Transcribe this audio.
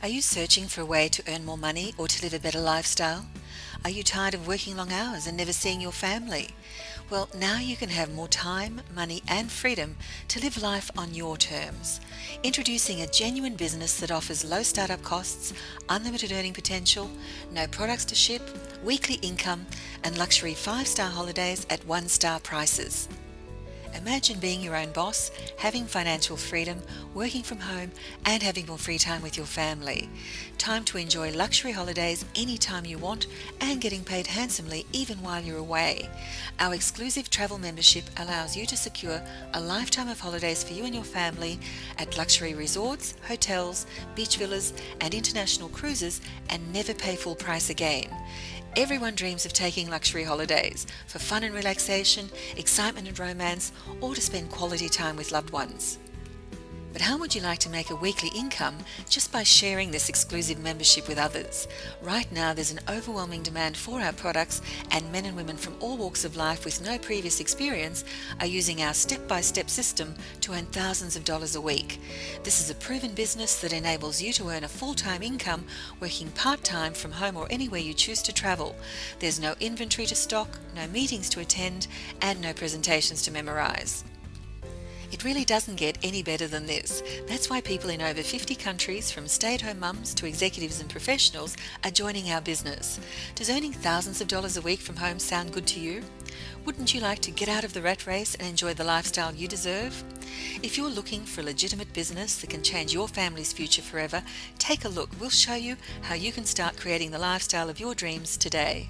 Are you searching for a way to earn more money or to live a better lifestyle? Are you tired of working long hours and never seeing your family? Well, now you can have more time, money, and freedom to live life on your terms. Introducing a genuine business that offers low startup costs, unlimited earning potential, no products to ship, weekly income, and luxury 5-star holidays at 1-star prices. Imagine being your own boss, having financial freedom, working from home, and having more free time with your family. Time to enjoy luxury holidays anytime you want and getting paid handsomely even while you're away. Our exclusive travel membership allows you to secure a lifetime of holidays for you and your family at luxury resorts, hotels, beach villas, and international cruises and never pay full price again. Everyone dreams of taking luxury holidays for fun and relaxation, excitement and romance, or to spend quality time with loved ones. But how would you like to make a weekly income just by sharing this exclusive membership with others? Right now there's an overwhelming demand for our products, and men and women from all walks of life with no previous experience are using our step-by-step system to earn thousands of dollars a week. This is a proven business that enables you to earn a full-time income working part-time from home or anywhere you choose to travel. There's no inventory to stock, no meetings to attend, and no presentations to memorize. It really doesn't get any better than this. That's why people in over 50 countries, from stay-at-home mums to executives and professionals, are joining our business. Does earning thousands of dollars a week from home sound good to you? Wouldn't you like to get out of the rat race and enjoy the lifestyle you deserve? If you're looking for a legitimate business that can change your family's future forever, take a look. We'll show you how you can start creating the lifestyle of your dreams today.